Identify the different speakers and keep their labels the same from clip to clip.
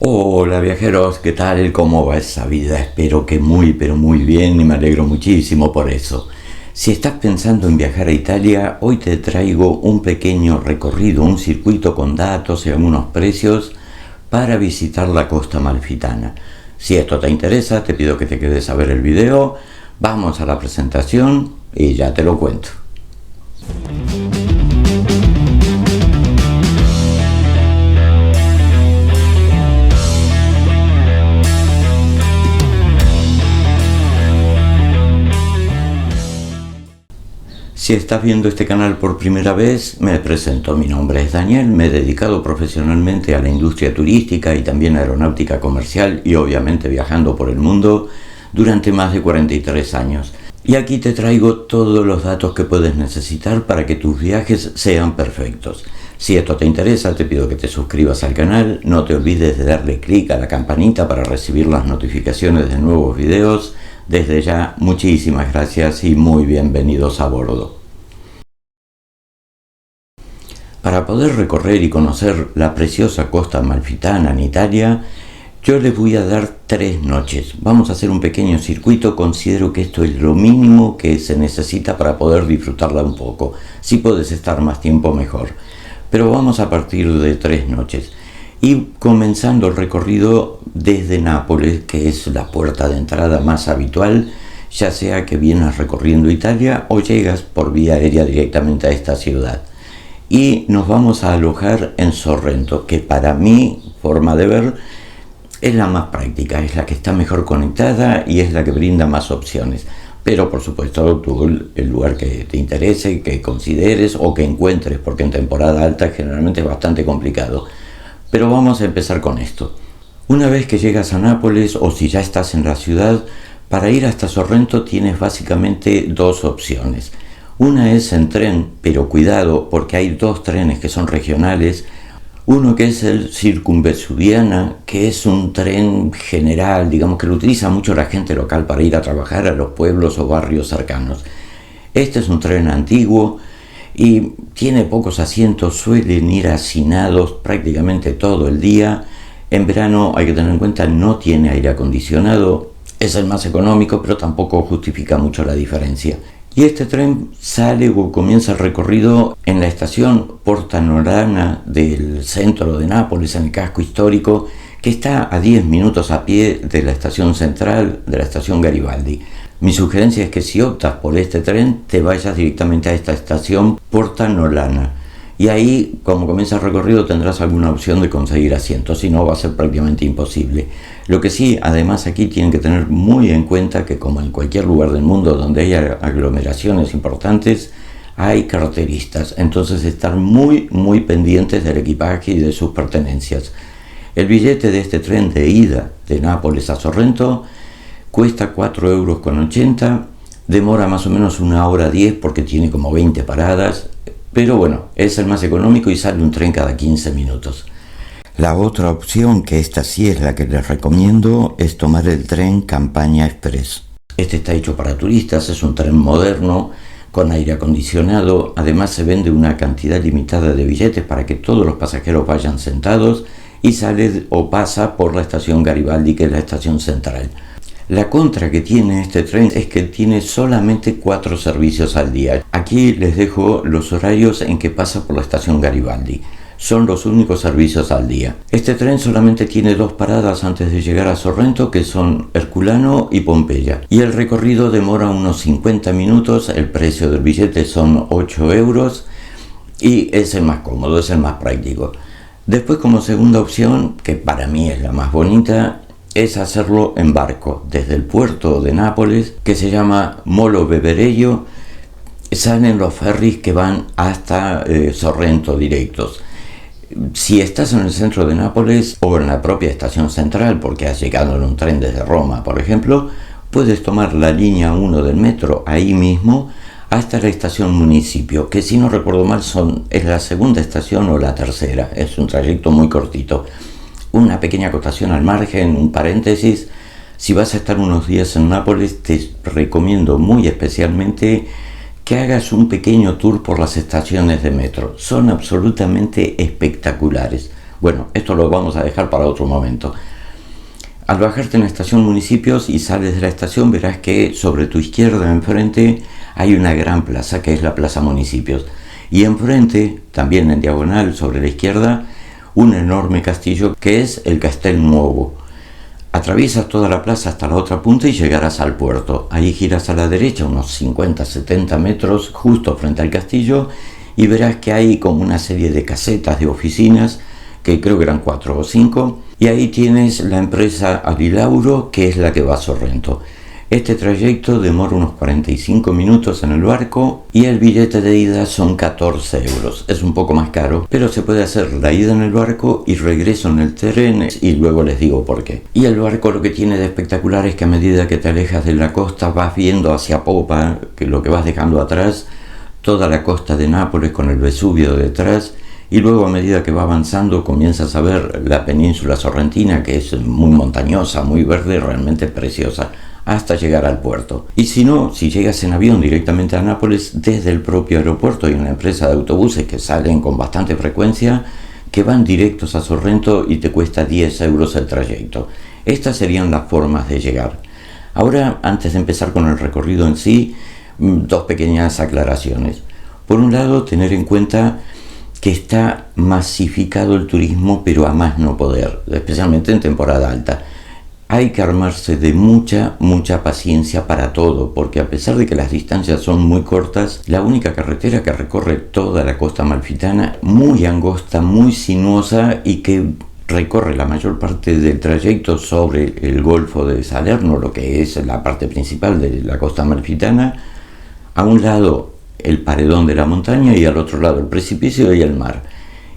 Speaker 1: Hola viajeros, ¿qué tal? ¿Cómo va esa vida? Espero que muy pero muy bien y me alegro muchísimo por eso. Si estás pensando en viajar a Italia, hoy te traigo un pequeño recorrido, un circuito con datos y algunos precios para visitar la costa amalfitana. Si esto te interesa, te pido que te quedes a ver el video, vamos a la presentación y ya te lo cuento. Si estás viendo este canal por primera vez, me presento. Mi nombre es Daniel, me he dedicado profesionalmente a la industria turística y también a aeronáutica comercial y obviamente viajando por el mundo durante más de 43 años. Y aquí te traigo todos los datos que puedes necesitar para que tus viajes sean perfectos. Si esto te interesa, te pido que te suscribas al canal, no te olvides de darle clic a la campanita para recibir las notificaciones de nuevos videos. Desde ya, muchísimas gracias y muy bienvenidos a bordo. Para poder recorrer y conocer la preciosa costa amalfitana en Italia, yo les voy a dar 3 noches. Vamos a hacer un pequeño circuito, considero que esto es lo mínimo que se necesita para poder disfrutarla un poco. Si puedes estar más tiempo, mejor. Pero vamos a partir de 3 noches. Y comenzando el recorrido desde Nápoles, que es la puerta de entrada más habitual, ya sea que vienes recorriendo Italia o llegas por vía aérea directamente a esta ciudad. Y nos vamos a alojar en Sorrento, que para mi forma de ver es la más práctica, es la que está mejor conectada y es la que brinda más opciones. Pero por supuesto tú el lugar que te interese, que consideres o que encuentres, porque en temporada alta generalmente es bastante complicado. Pero vamos a empezar con esto. Una vez que llegas a Nápoles o si ya estás en la ciudad, para ir hasta Sorrento tienes básicamente 2 opciones. Una es en tren, pero cuidado porque hay 2 trenes que son regionales. Uno que es el Circumvesuviana, que es un tren general, digamos que lo utiliza mucho la gente local para ir a trabajar a los pueblos o barrios cercanos. Este es un tren antiguo y tiene pocos asientos, suelen ir hacinados prácticamente todo el día. En verano hay que tener en cuenta no tiene aire acondicionado, es el más económico pero tampoco justifica mucho la diferencia. Y este tren sale o comienza el recorrido en la estación Porta Norana del centro de Nápoles, en el casco histórico, que está a 10 minutos a pie de la estación central, de la estación Garibaldi. Mi sugerencia es que si optas por este tren, te vayas directamente a esta estación Porta Norana. Y ahí, como comienza el recorrido, tendrás alguna opción de conseguir asientos, si no va a ser prácticamente imposible. Lo que sí, además aquí tienen que tener muy en cuenta que como en cualquier lugar del mundo donde haya aglomeraciones importantes, hay carteristas, entonces estar muy pendientes del equipaje y de sus pertenencias. El billete de este tren de ida de Nápoles a Sorrento cuesta 4,80 €, demora más o menos 1 hora 10 porque tiene como 20 paradas, pero bueno, es el más económico y sale un tren cada 15 minutos. La otra opción, que esta sí es la que les recomiendo, es tomar el tren Campania Express. Este está hecho para turistas, es un tren moderno, con aire acondicionado, además se vende una cantidad limitada de billetes para que todos los pasajeros vayan sentados y sale o pasa por la estación Garibaldi, que es la estación central. La contra que tiene este tren es que tiene solamente 4 servicios al día. Aquí les dejo los horarios en que pasa por la estación Garibaldi. Son los únicos servicios al día. Este tren solamente tiene 2 paradas antes de llegar a Sorrento, que son Herculano y Pompeya. Y el recorrido demora unos 50 minutos, el precio del billete son 8 € y es el más cómodo, es el más práctico. Después, como segunda opción, que para mí es la más bonita, es hacerlo en barco, desde el puerto de Nápoles, que se llama Molo Beverello. Salen los ferries que van hasta Sorrento directos. Si estás en el centro de Nápoles o en la propia estación central, porque has llegado en un tren desde Roma, por ejemplo, puedes tomar la línea 1 del metro ahí mismo hasta la estación Municipio, que si no recuerdo mal es la segunda estación o la tercera, es un trayecto muy cortito. Una pequeña acotación al margen, un paréntesis: si vas a estar unos días en Nápoles, te recomiendo muy especialmente que hagas un pequeño tour por las estaciones de metro. Son absolutamente espectaculares. Bueno, esto lo vamos a dejar para otro momento. Al bajarte en la estación Municipios y sales de la estación, verás que sobre tu izquierda enfrente hay una gran plaza, que es la Plaza Municipios. Y enfrente, también en diagonal sobre la izquierda, un enorme castillo que es el Castel Nuovo. Atraviesas toda la plaza hasta la otra punta y llegarás al puerto. Ahí giras a la derecha unos 50-70 metros justo frente al castillo y verás que hay como una serie de casetas de oficinas, que creo que eran 4 o 5, y ahí tienes la empresa Avilauro, que es la que va a Sorrento. Este trayecto demora unos 45 minutos en el barco y el billete de ida son 14 euros. Es un poco más caro, pero se puede hacer la ida en el barco y regreso en el tren, y luego les digo por qué. Y el barco lo que tiene de espectacular es que a medida que te alejas de la costa vas viendo hacia popa, que lo que vas dejando atrás, toda la costa de Nápoles con el Vesubio detrás. Y luego a medida que va avanzando comienzas a ver la península sorrentina, que es muy montañosa, muy verde, realmente preciosa, hasta llegar al puerto. Y si no, si llegas en avión directamente a Nápoles, desde el propio aeropuerto hay una empresa de autobuses que salen con bastante frecuencia, que van directos a Sorrento y te cuesta 10 euros el trayecto. Estas serían las formas de llegar. Ahora, antes de empezar con el recorrido en sí, dos pequeñas aclaraciones. Por un lado, tener en cuenta que está masificado el turismo, pero a más no poder, especialmente en temporada alta. Hay que armarse de mucha paciencia para todo, porque a pesar de que las distancias son muy cortas, la única carretera que recorre toda la costa amalfitana, muy angosta, muy sinuosa y que recorre la mayor parte del trayecto sobre el Golfo de Salerno, lo que es la parte principal de la costa amalfitana, a un lado el paredón de la montaña y al otro lado el precipicio y el mar.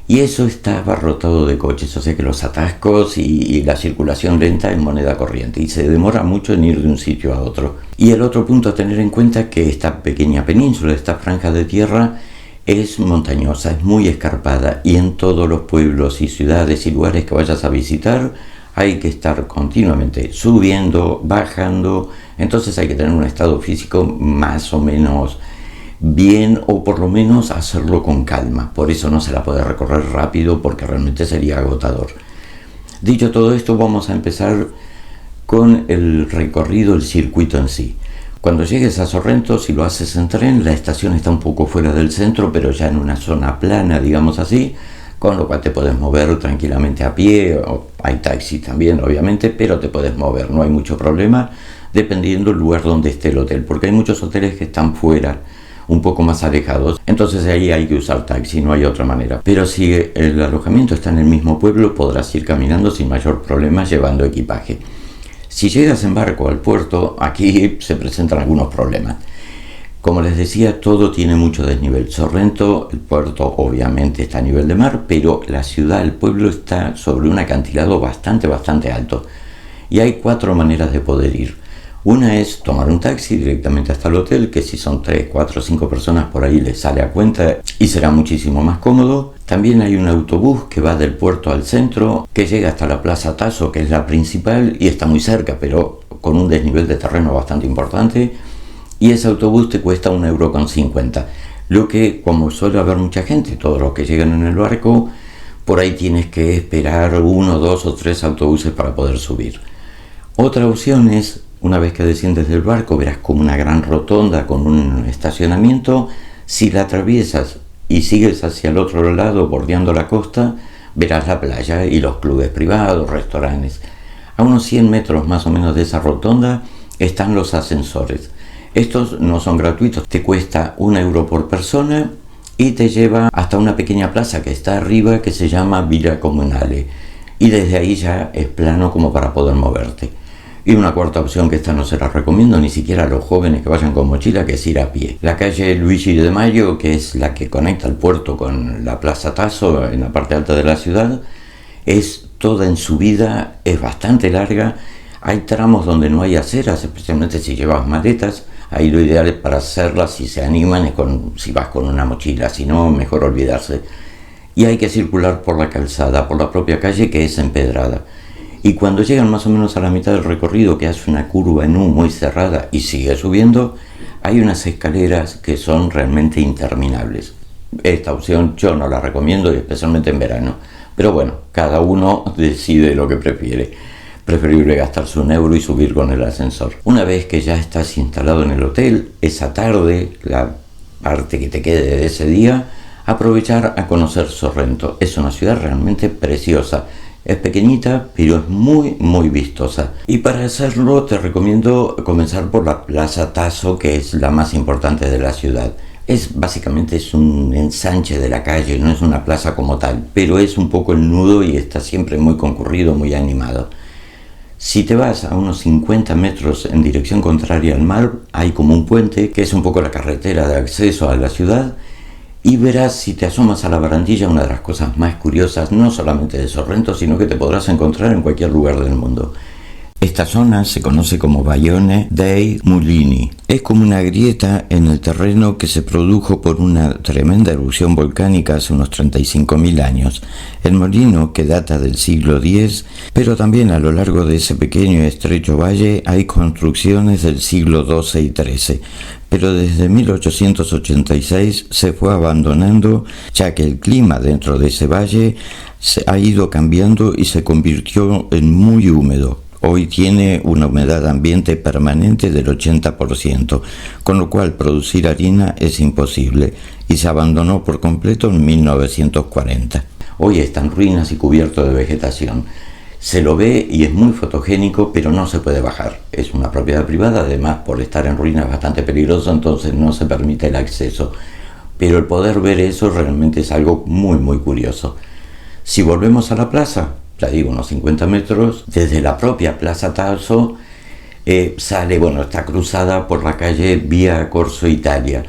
Speaker 1: Y eso está abarrotado de coches, o sea que los atascos y la circulación lenta es moneda corriente y se demora mucho en ir de un sitio a otro. Y el otro punto a tener en cuenta es que esta pequeña península, esta franja de tierra, es montañosa, es muy escarpada, y en todos los pueblos y ciudades y lugares que vayas a visitar hay que estar continuamente subiendo, bajando, entonces hay que tener un estado físico más o menos bien, o por lo menos hacerlo con calma. Por eso no se la puede recorrer rápido, porque realmente sería agotador. Dicho todo esto, vamos a empezar con el recorrido, el circuito en sí. Cuando llegues a Sorrento, si lo haces en tren, la estación está un poco fuera del centro, pero ya en una zona plana, digamos así, con lo cual te puedes mover tranquilamente a pie. Hay taxis también, obviamente, pero te puedes mover, no hay mucho problema, dependiendo del lugar donde esté el hotel, porque hay muchos hoteles que están fuera, un poco más alejados, entonces ahí hay que usar taxi, no hay otra manera. Pero si el alojamiento está en el mismo pueblo, podrás ir caminando sin mayor problema llevando equipaje. Si llegas en barco al puerto, aquí se presentan algunos problemas. Como les decía, todo tiene mucho desnivel. Sorrento, el puerto obviamente está a nivel de mar, pero la ciudad, el pueblo, está sobre un acantilado bastante alto. Y hay 4 maneras de poder ir. Una es tomar un taxi directamente hasta el hotel, que si son 3, 4, 5 personas por ahí les sale a cuenta y será muchísimo más cómodo. También hay un autobús que va del puerto al centro, que llega hasta la Plaza Tasso, que es la principal, y está muy cerca, pero con un desnivel de terreno bastante importante. Y ese autobús te cuesta 1,50 €. Lo que, como suele haber mucha gente, todos los que llegan en el barco, por ahí tienes que esperar 1, 2 o 3 autobuses para poder subir. Otra opción es, una vez que desciendes del barco, verás como una gran rotonda con un estacionamiento. Si la atraviesas y sigues hacia el otro lado, bordeando la costa, verás la playa y los clubes privados, restaurantes. A unos 100 metros más o menos de esa rotonda están los ascensores. Estos no son gratuitos, te cuesta 1 € por persona y te lleva hasta una pequeña plaza que está arriba, que se llama Villa Comunale, y desde ahí ya es plano como para poder moverte. Y una cuarta opción, que esta no se la recomiendo ni siquiera a los jóvenes que vayan con mochila, que es ir a pie. La calle Luigi de Mayo, que es la que conecta el puerto con la Plaza Tasso en la parte alta de la ciudad, es toda en subida, es bastante larga. Hay tramos donde no hay aceras, especialmente si llevas maletas. Ahí lo ideal es para hacerlas, si se animan, es si vas con una mochila, si no, mejor olvidarse. Y hay que circular por la calzada, por la propia calle, que es empedrada. Y cuando llegan más o menos a la mitad del recorrido, que hace una curva en U muy cerrada y sigue subiendo, hay unas escaleras que son realmente interminables. Esta opción yo no la recomiendo, y especialmente en verano, Pero bueno, cada uno decide lo que prefiere. Preferible gastarse €1 y subir con el ascensor. Una vez que ya estás instalado en el hotel, esa tarde, la parte que te quede de ese día, aprovechar a conocer Sorrento. Es una ciudad realmente preciosa. Es pequeñita, pero es muy, muy vistosa. Y para hacerlo te recomiendo comenzar por la Plaza Tasso, que es la más importante de la ciudad. Básicamente es un ensanche de la calle, no es una plaza como tal, pero es un poco el nudo y está siempre muy concurrido, muy animado. Si te vas a unos 50 metros en dirección contraria al mar, hay como un puente, que es un poco la carretera de acceso a la ciudad, y verás, si te asomas a la barandilla, una de las cosas más curiosas, no solamente de Sorrento, sino que te podrás encontrar en cualquier lugar del mundo. Esta zona se conoce como Vallone dei Mulini. Es como una grieta en el terreno que se produjo por una tremenda erupción volcánica hace unos 35.000 años. El molino, que data del siglo X, pero también a lo largo de ese pequeño y estrecho valle hay construcciones del siglo XII y XIII. Pero desde 1886 se fue abandonando, ya que el clima dentro de ese valle se ha ido cambiando y se convirtió en muy húmedo. Hoy tiene una humedad ambiente permanente del 80%, con lo cual producir harina es imposible, y se abandonó por completo en 1940. Hoy está en ruinas y cubierto de vegetación. Se lo ve y es muy fotogénico, pero no se puede bajar. Es una propiedad privada, además por estar en ruinas es bastante peligroso, entonces no se permite el acceso. Pero el poder ver eso realmente es algo muy, muy curioso. Si volvemos a la plaza, ya digo, unos 50 metros, desde la propia Plaza Tasso está cruzada por la calle Via Corso Italia,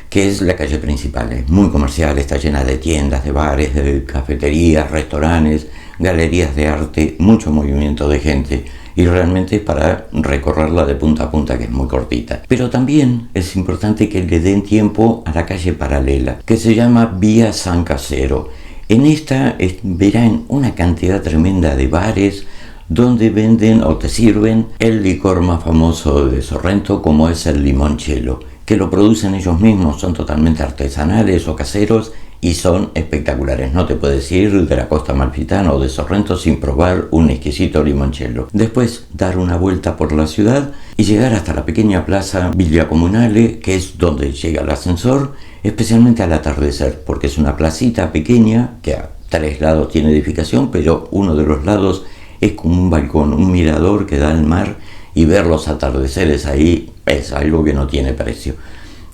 Speaker 1: que es la calle principal. Es muy comercial, está llena de tiendas, de bares, de cafeterías, restaurantes, galerías de arte, mucho movimiento de gente, y realmente es para recorrerla de punta a punta, que es muy cortita. Pero también es importante que le den tiempo a la calle paralela, que se llama Vía San Casero. En esta verán una cantidad tremenda de bares donde venden o te sirven el licor más famoso de Sorrento, como es el limoncello, que lo producen ellos mismos, son totalmente artesanales o caseros y son espectaculares. No te puedes ir de la costa amalfitana o de Sorrento sin probar un exquisito limoncello. Después dar una vuelta por la ciudad y llegar hasta la pequeña plaza Villa Comunale, que es donde llega el ascensor, especialmente al atardecer, porque es una placita pequeña que a 3 lados tiene edificación, pero uno de los lados es como un balcón, un mirador que da al mar, y ver los atardeceres ahí es algo que no tiene precio.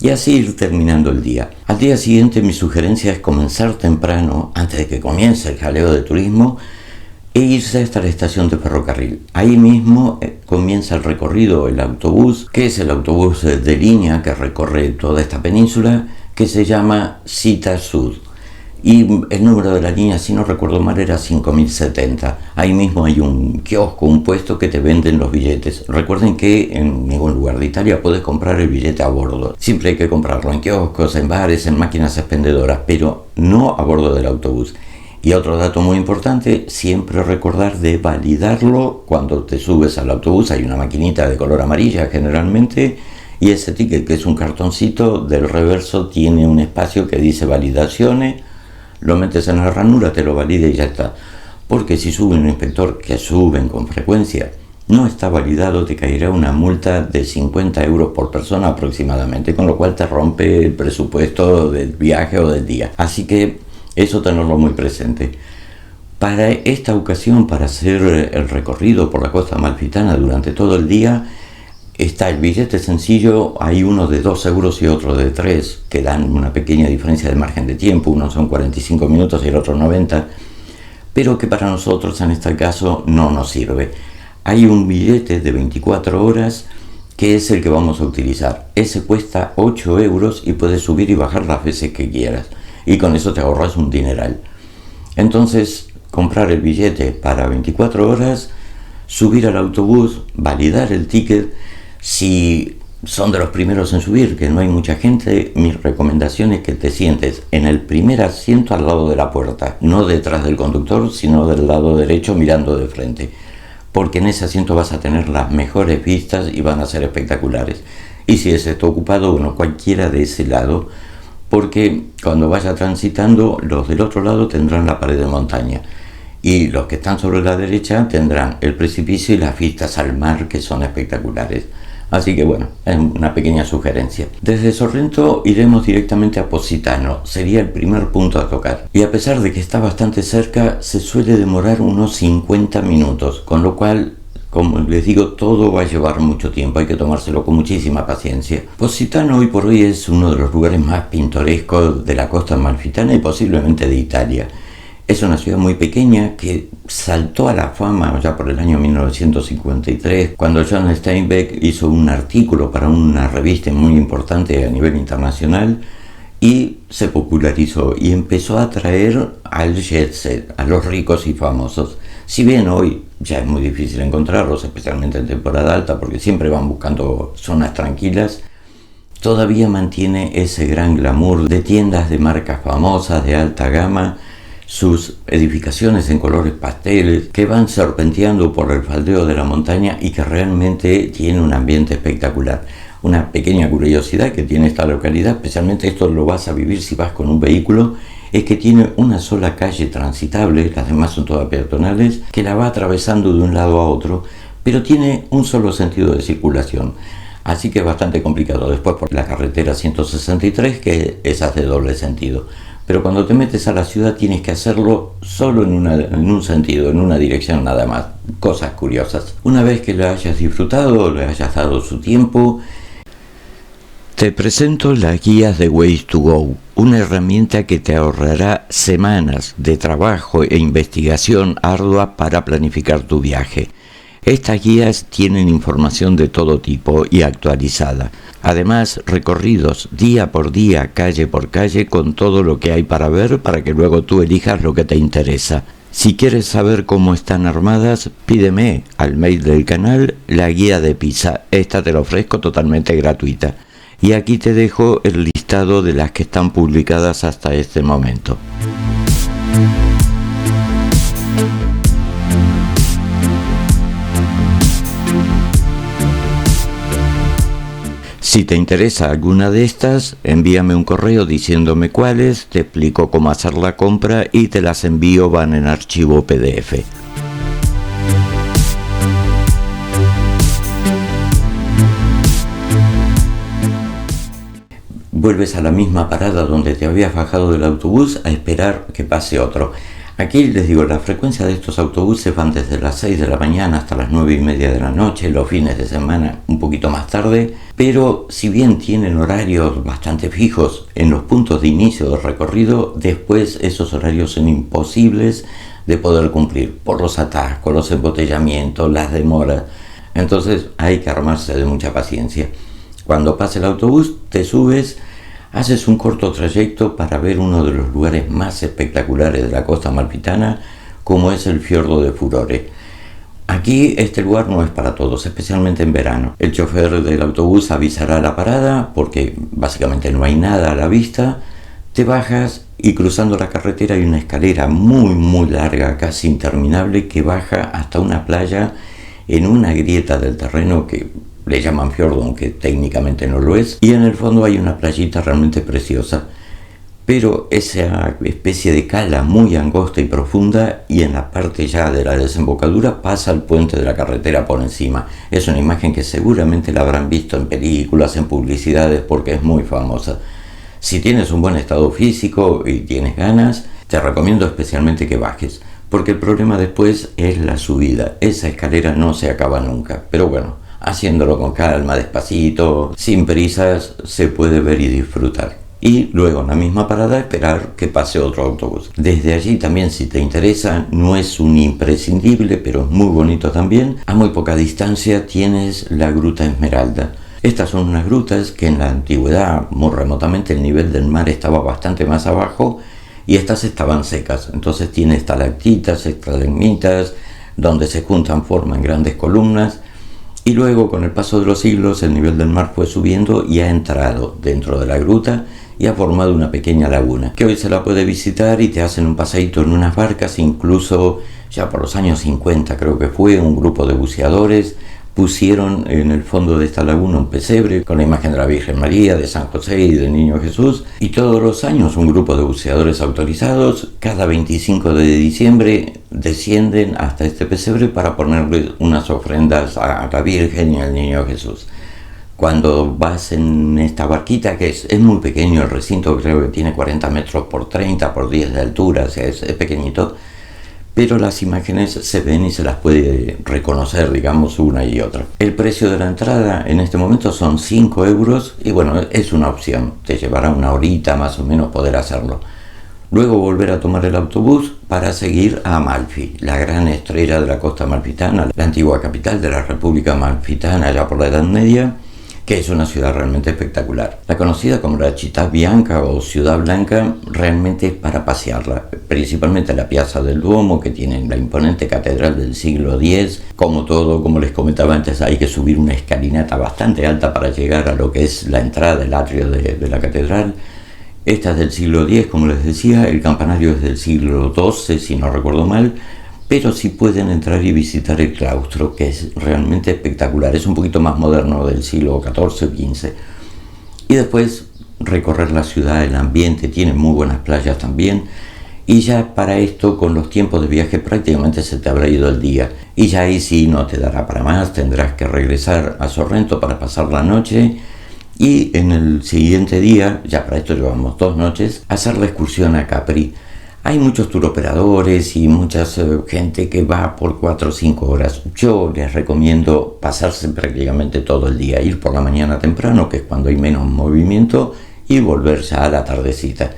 Speaker 1: Y así ir terminando el día. Al día siguiente mi sugerencia es comenzar temprano, antes de que comience el jaleo de turismo, e irse hasta la estación de ferrocarril. Ahí mismo comienza el recorrido, el autobús, que es el autobús de línea que recorre toda esta península, que se llama Cita Sud. Y el número de la línea, si no recuerdo mal, era 5070. Ahí mismo hay un kiosco, un puesto que te venden los billetes. Recuerden que en ningún lugar de Italia puedes comprar el billete a bordo. Siempre hay que comprarlo en kioscos, en bares, en máquinas expendedoras, pero no a bordo del autobús. Y otro dato muy importante, siempre recordar de validarlo cuando te subes al autobús. Hay una maquinita de color amarilla generalmente, y ese ticket, que es un cartoncito, del reverso tiene un espacio que dice validaciones. Lo metes en la ranura, te lo valida y ya está. Porque si sube un inspector, que suben con frecuencia, no está validado, te caerá una multa de 50 euros por persona aproximadamente, con lo cual te rompe el presupuesto del viaje o del día. Así que eso tenerlo muy presente. Para esta ocasión, para hacer el recorrido por la costa amalfitana durante todo el día, está el billete sencillo. Hay uno de 2 euros y otro de 3, que dan una pequeña diferencia de margen de tiempo. Uno son 45 minutos y el otro 90, pero que para nosotros en este caso no nos sirve. Hay un billete de 24 horas que es el que vamos a utilizar. Ese cuesta 8 euros y puedes subir y bajar las veces que quieras, y con eso te ahorras un dineral. Entonces, comprar el billete para 24 horas, subir al autobús, validar el ticket. Si son de los primeros en subir, que no hay mucha gente, mi recomendación es que te sientes en el primer asiento al lado de la puerta, no detrás del conductor, sino del lado derecho mirando de frente, porque en ese asiento vas a tener las mejores vistas y van a ser espectaculares. Y si ese está ocupado, bueno, cualquiera de ese lado, porque cuando vaya transitando, los del otro lado tendrán la pared de montaña. y los que están sobre la derecha tendrán el precipicio y las vistas al mar, que son espectaculares. Así que bueno, es una pequeña sugerencia. Desde Sorrento iremos directamente a Positano, sería el primer punto a tocar. Y a pesar de que está bastante cerca, se suele demorar unos 50 minutos, con lo cual, como les digo, todo va a llevar mucho tiempo, hay que tomárselo con muchísima paciencia. Positano hoy por hoy es uno de los lugares más pintorescos de la costa amalfitana y posiblemente de Italia. Es una ciudad muy pequeña que saltó a la fama ya por el año 1953, cuando John Steinbeck hizo un artículo para una revista muy importante a nivel internacional y se popularizó y empezó a atraer al jet set, a los ricos y famosos. Si bien hoy ya es muy difícil encontrarlos, especialmente en temporada alta, porque siempre van buscando zonas tranquilas, todavía mantiene ese gran glamour de tiendas de marcas famosas de alta gama, sus edificaciones en colores pasteles que van serpenteando por el faldeo de la montaña y que realmente tiene un ambiente espectacular. Una pequeña curiosidad que tiene esta localidad, especialmente esto lo vas a vivir si vas con un vehículo, es que tiene una sola calle transitable, las demás son todas peatonales, que la va atravesando de un lado a otro, pero tiene un solo sentido de circulación. Así que es bastante complicado después por la carretera 163, que esa es de doble sentido. Pero cuando te metes a la ciudad tienes que hacerlo solo en un sentido, en una dirección nada más. Cosas curiosas. Una vez que la hayas disfrutado, le hayas dado su tiempo, te presento las guías de Ways2Go, una herramienta que te ahorrará semanas de trabajo e investigación ardua para planificar tu viaje. Estas guías tienen información de todo tipo y actualizada. Además, recorridos día por día, calle por calle, con todo lo que hay para ver para que luego tú elijas lo que te interesa. Si quieres saber cómo están armadas, pídeme al mail del canal la guía de Pisa. Esta te la ofrezco totalmente gratuita. Y aquí te dejo el listado de las que están publicadas hasta este momento. Si te interesa alguna de estas, envíame un correo diciéndome cuáles, te explico cómo hacer la compra y te las envío, van en archivo PDF. Vuelves a la misma parada donde te habías bajado del autobús a esperar que pase otro. Aquí les digo, la frecuencia de estos autobuses van desde las 6 de la mañana hasta las 9:30 de la noche, los fines de semana un poquito más tarde, pero si bien tienen horarios bastante fijos en los puntos de inicio del recorrido, después esos horarios son imposibles de poder cumplir por los atascos, los embotellamientos, las demoras. Entonces hay que armarse de mucha paciencia. Cuando pase el autobús, te subes, haces un corto trayecto para ver uno de los lugares más espectaculares de la costa amalfitana, como es el fiordo de Furore. Aquí este lugar no es para todos, especialmente en verano. El chofer del autobús avisará la parada porque básicamente no hay nada a la vista. Te bajas y cruzando la carretera hay una escalera muy larga, casi interminable, que baja hasta una playa en una grieta del terreno que le llaman fiordo, aunque técnicamente no lo es, y en el fondo hay una playita realmente preciosa, pero esa especie de cala muy angosta y profunda, y en la parte ya de la desembocadura pasa el puente de la carretera por encima. Es una imagen que seguramente la habrán visto en películas, en publicidades, porque es muy famosa. Si tienes un buen estado físico y tienes ganas, te recomiendo especialmente que bajes, porque el problema después es la subida. Esa escalera no se acaba nunca, pero bueno, haciéndolo con calma, despacito, sin prisas, se puede ver y disfrutar. Y luego en la misma parada esperar que pase otro autobús. Desde allí también, si te interesa, no es un imprescindible, pero es muy bonito también. A muy poca distancia tienes la Gruta Esmeralda. Estas son unas grutas que en la antigüedad, muy remotamente, el nivel del mar estaba bastante más abajo y estas estaban secas. Entonces tiene estalactitas, estalagmitas, donde se juntan, forman grandes columnas. Y luego, con el paso de los siglos, el nivel del mar fue subiendo y ha entrado dentro de la gruta y ha formado una pequeña laguna, que hoy se la puede visitar y te hacen un paseíto en unas barcas. Incluso ya por los años 50 creo que fue, un grupo de buceadores pusieron en el fondo de esta laguna un pesebre con la imagen de la Virgen María, de San José y del Niño Jesús, y todos los años un grupo de buceadores autorizados cada 25 de diciembre descienden hasta este pesebre para ponerle unas ofrendas a la Virgen y al Niño Jesús. Cuando vas en esta barquita, que es muy pequeño el recinto, creo que tiene 40 metros por 30 por 10 de altura, o sea, es pequeñito, pero las imágenes se ven y se las puede reconocer, digamos, una y otra. El precio de la entrada en este momento son 5 euros y bueno, es una opción, te llevará una horita más o menos poder hacerlo. Luego volver a tomar el autobús para seguir a Amalfi, la gran estrella de la costa amalfitana, la antigua capital de la República Amalfitana ya por la Edad Media, que es una ciudad realmente espectacular. La conocida como la Città Bianca o Ciudad Blanca realmente es para pasearla, principalmente la Piazza del Duomo, que tiene la imponente catedral del siglo X. Como todo, como les comentaba antes, hay que subir una escalinata bastante alta para llegar a lo que es la entrada del atrio de la catedral. Esta es del siglo X, como les decía, el campanario es del siglo XII, si no recuerdo mal, pero sí pueden entrar y visitar el claustro, que es realmente espectacular. Es un poquito más moderno, del siglo XIV o XV. Y después recorrer la ciudad, el ambiente, tiene muy buenas playas también. Y ya para esto, con los tiempos de viaje, prácticamente se te habrá ido el día. Y ya ahí sí no te dará para más, tendrás que regresar a Sorrento para pasar la noche. Y en el siguiente día, ya para esto llevamos 2 noches, hacer la excursión a Capri. Hay muchos turoperadores y mucha gente que va por 4 o 5 horas. Yo les recomiendo pasarse prácticamente todo el día, ir por la mañana temprano, que es cuando hay menos movimiento, y volver ya a la tardecita.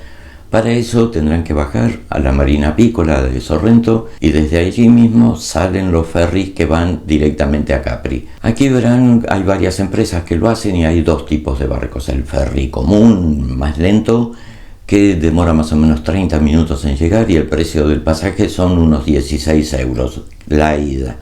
Speaker 1: Para eso tendrán que bajar a la Marina Piccola de Sorrento y desde allí mismo salen los ferries que van directamente a Capri. Aquí verán, hay varias empresas que lo hacen y hay 2 tipos de barcos. El ferry común, más lento, que demora más o menos 30 minutos en llegar y el precio del pasaje son unos 16 euros la ida.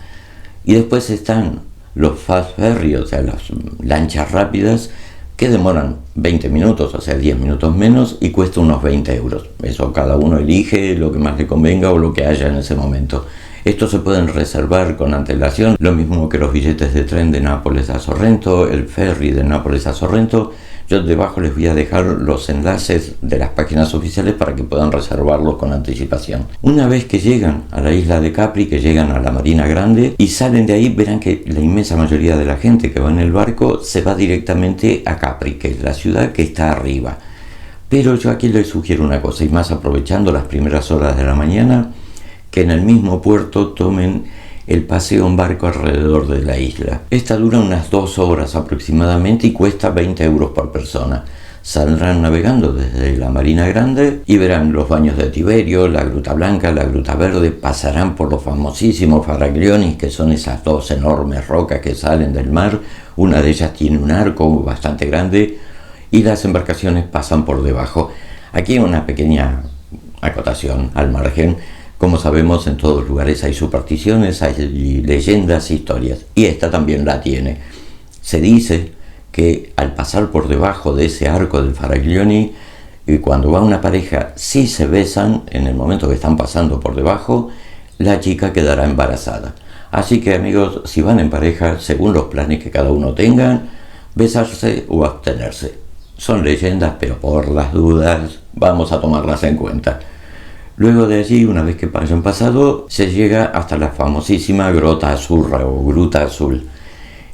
Speaker 1: Y después están los fast ferry, o sea, las lanchas rápidas, que demoran 20 minutos, o sea, 10 minutos menos, y cuesta unos 20 euros. Eso cada uno elige lo que más le convenga o lo que haya en ese momento. Estos se pueden reservar con antelación, lo mismo que los billetes de tren de Nápoles a Sorrento, el ferry de Nápoles a Sorrento. Yo debajo les voy a dejar los enlaces de las páginas oficiales para que puedan reservarlos con anticipación. Una vez que llegan a la isla de Capri, que llegan a la Marina Grande y salen de ahí, verán que la inmensa mayoría de la gente que va en el barco se va directamente a Capri, que es la ciudad que está arriba. Pero yo aquí les sugiero una cosa, y más aprovechando las primeras horas de la mañana, que en el mismo puerto tomen el paseo en barco alrededor de la isla. Esta dura unas 2 horas aproximadamente y cuesta 20 euros por persona. Saldrán navegando desde la Marina Grande y verán los baños de Tiberio, la Gruta Blanca, la Gruta Verde, pasarán por los famosísimos Faraglioni, que son esas 2 enormes rocas que salen del mar. Una de ellas tiene un arco bastante grande y las embarcaciones pasan por debajo. Aquí una pequeña acotación al margen. Como sabemos, en todos lugares hay supersticiones, hay leyendas, historias, y esta también la tiene. Se dice que al pasar por debajo de ese arco del Faraglioni, y cuando va una pareja, si se besan, en el momento que están pasando por debajo, la chica quedará embarazada. Así que, amigos, si van en pareja, según los planes que cada uno tenga, besarse o abstenerse. Son leyendas, pero por las dudas vamos a tomarlas en cuenta. Luego de allí, una vez que hayan pasado, se llega hasta la famosísima Grota Azzurra o Gruta Azul.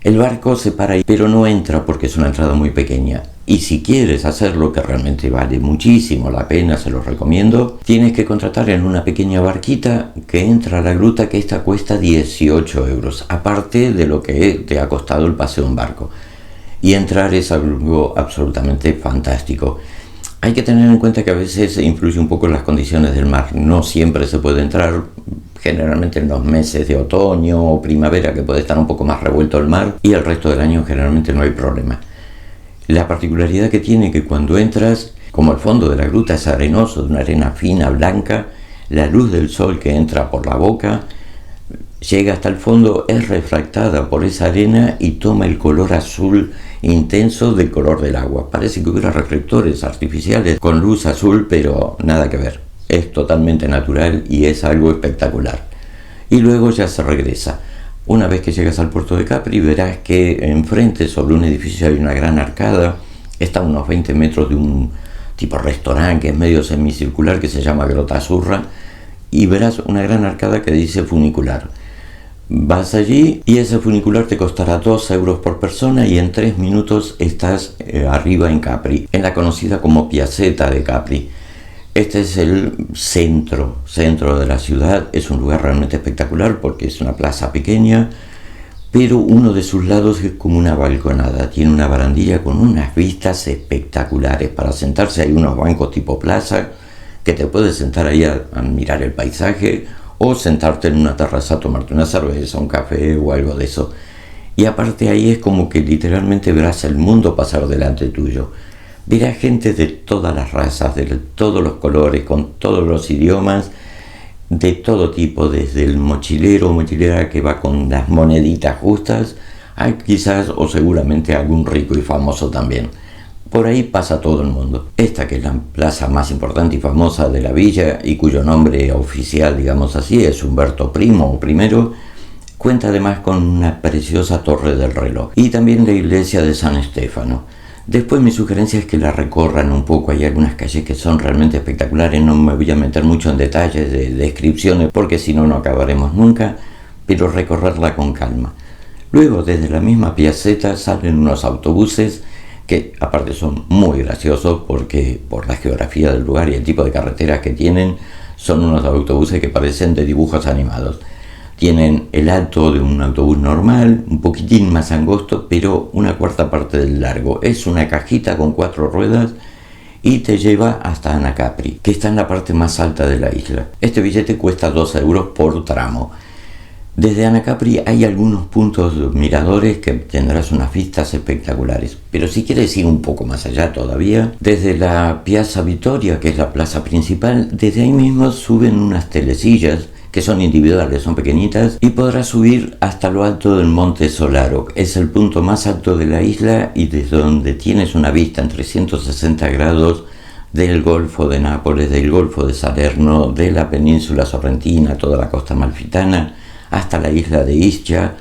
Speaker 1: El barco se para ahí, pero no entra porque es una entrada muy pequeña. Y si quieres hacerlo, que realmente vale muchísimo la pena, se los recomiendo, tienes que contratar en una pequeña barquita que entra a la gruta, que esta cuesta 18 euros, aparte de lo que te ha costado el paseo en barco. Y entrar es algo absolutamente fantástico. Hay que tener en cuenta que a veces influye un poco las condiciones del mar. No siempre se puede entrar, generalmente en los meses de otoño o primavera, que puede estar un poco más revuelto el mar, y el resto del año generalmente no hay problema. La particularidad que tiene que cuando entras, como el fondo de la gruta es arenoso, de una arena fina, blanca, la luz del sol que entra por la boca llega hasta el fondo, es refractada por esa arena y toma el color azul intenso del color del agua. Parece que hubiera reflectores artificiales con luz azul, pero nada que ver. Es totalmente natural y es algo espectacular. Y luego ya se regresa. Una vez que llegas al puerto de Capri, verás que enfrente, sobre un edificio, hay una gran arcada. Está a unos 20 metros de un tipo restaurante que es medio semicircular, que se llama Grota Azzurra, y verás una gran arcada que dice funicular. Vas allí y ese funicular te costará 2 euros por persona y en 3 minutos estás arriba en Capri, en la conocida como Piazzetta de Capri. Este es el centro de la ciudad. Es un lugar realmente espectacular porque es una plaza pequeña, pero uno de sus lados es como una balconada. Tiene una barandilla con unas vistas espectaculares. Para sentarse hay unos bancos tipo plaza que te puedes sentar ahí a mirar el paisaje, o sentarte en una terraza a tomarte una cerveza, un café o algo de eso. Y aparte ahí es como que literalmente verás el mundo pasar delante tuyo. Verás gente de todas las razas, de todos los colores, con todos los idiomas, de todo tipo, desde el mochilero o mochilera que va con las moneditas justas, a quizás o seguramente algún rico y famoso también. Por ahí pasa todo el mundo. Esta, que es la plaza más importante y famosa de la villa y cuyo nombre oficial, digamos así, es Umberto I o primero, cuenta además con una preciosa torre del reloj y también la iglesia de San Stefano. Después mi sugerencia es que la recorran un poco. Hay algunas calles que son realmente espectaculares. No me voy a meter mucho en detalles de descripciones porque si no, no acabaremos nunca, pero recorrerla con calma. Luego, desde la misma Piazzetta salen unos autobuses que aparte son muy graciosos porque por la geografía del lugar y el tipo de carreteras que tienen, son unos autobuses que parecen de dibujos animados. Tienen el alto de un autobús normal, un poquitín más angosto, pero una cuarta parte del largo. Es una cajita con 4 ruedas y te lleva hasta Anacapri, que está en la parte más alta de la isla. Este billete cuesta 2 euros por tramo. Desde Anacapri hay algunos puntos miradores que tendrás unas vistas espectaculares. Pero si quieres ir un poco más allá todavía, desde la Piazza Vittoria, que es la plaza principal, desde ahí mismo suben unas telesillas que son individuales, son pequeñitas, y podrás subir hasta lo alto del Monte Solaro. Es el punto más alto de la isla y desde donde tienes una vista en 360 grados del Golfo de Nápoles, del Golfo de Salerno, de la península sorrentina, toda la costa amalfitana, hasta la isla de Ischia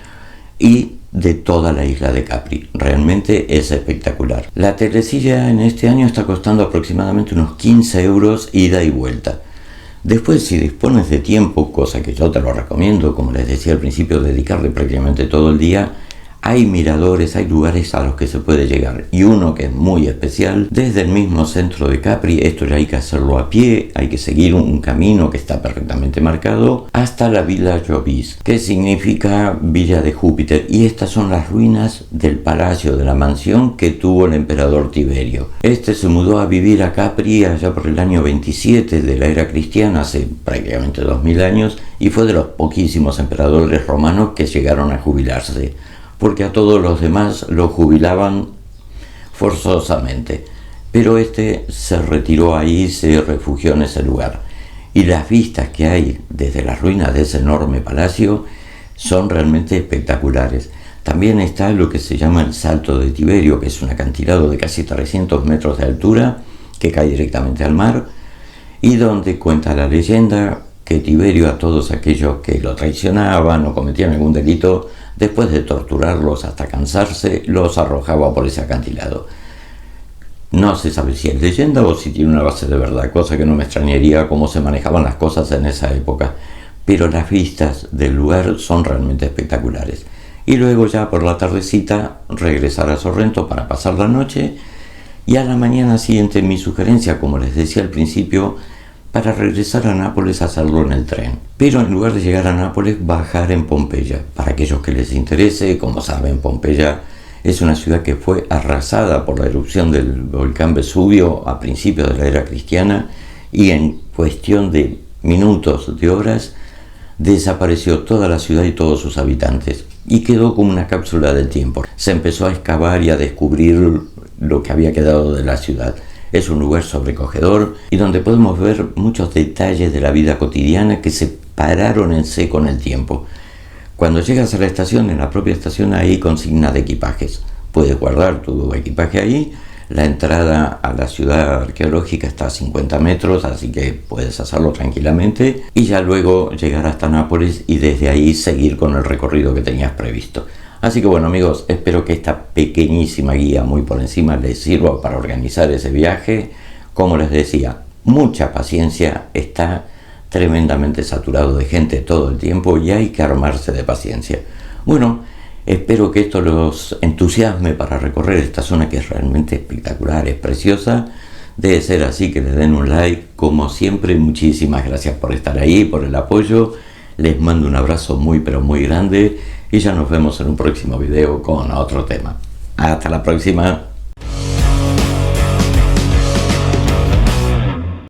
Speaker 1: y de toda la isla de Capri. Realmente es espectacular. La telesilla en este año está costando aproximadamente unos 15 euros ida y vuelta. Después, si dispones de tiempo, cosa que yo te lo recomiendo, como les decía al principio, dedicarle prácticamente todo el día, hay miradores, hay lugares a los que se puede llegar, y uno que es muy especial, desde el mismo centro de Capri. Esto ya hay que hacerlo a pie, hay que seguir un camino que está perfectamente marcado, hasta la Villa Jovis, que significa Villa de Júpiter, y estas son las ruinas del palacio, de la mansión que tuvo el emperador Tiberio. Este se mudó a vivir a Capri allá por el año 27 de la era cristiana, hace prácticamente 2000 años, y fue de los poquísimos emperadores romanos que llegaron a jubilarse, porque a todos los demás lo jubilaban forzosamente. Pero este se retiró ahí, se refugió en ese lugar. Y las vistas que hay desde las ruinas de ese enorme palacio son realmente espectaculares. También está lo que se llama el Salto de Tiberio, que es un acantilado de casi 300 metros de altura que cae directamente al mar, y donde cuenta la leyenda que Tiberio, a todos aquellos que lo traicionaban o cometían algún delito, después de torturarlos hasta cansarse, los arrojaba por ese acantilado. No se sabe si es leyenda o si tiene una base de verdad, cosa que no me extrañaría cómo se manejaban las cosas en esa época, pero las vistas del lugar son realmente espectaculares. Y luego ya por la tardecita regresar a Sorrento para pasar la noche, y a la mañana siguiente mi sugerencia, como les decía al principio, para regresar a Nápoles, hacerlo en el tren. Pero en lugar de llegar a Nápoles, bajar en Pompeya. Para aquellos que les interese, como saben, Pompeya es una ciudad que fue arrasada por la erupción del volcán Vesubio a principios de la era cristiana, y en cuestión de minutos, de horas, desapareció toda la ciudad y todos sus habitantes, y quedó como una cápsula del tiempo. Se empezó a excavar y a descubrir lo que había quedado de la ciudad. Es un lugar sobrecogedor y donde podemos ver muchos detalles de la vida cotidiana que se pararon en seco en el tiempo. Cuando llegas a la estación, en la propia estación hay consigna de equipajes. Puedes guardar tu equipaje ahí, La entrada a la ciudad arqueológica está a 50 metros, así que puedes hacerlo tranquilamente y ya luego llegar hasta Nápoles y desde ahí seguir con el recorrido que tenías previsto. Así que bueno amigos, espero que esta pequeñísima guía muy por encima les sirva para organizar ese viaje. Como les decía, mucha paciencia, está tremendamente saturado de gente todo el tiempo y hay que armarse de paciencia. Bueno, espero que esto los entusiasme para recorrer esta zona que es realmente espectacular, es preciosa. Debe ser así, que le den un like. Como siempre, muchísimas gracias por estar ahí, por el apoyo. Les mando un abrazo muy pero muy grande y ya nos vemos en un próximo video con otro tema. Hasta la próxima.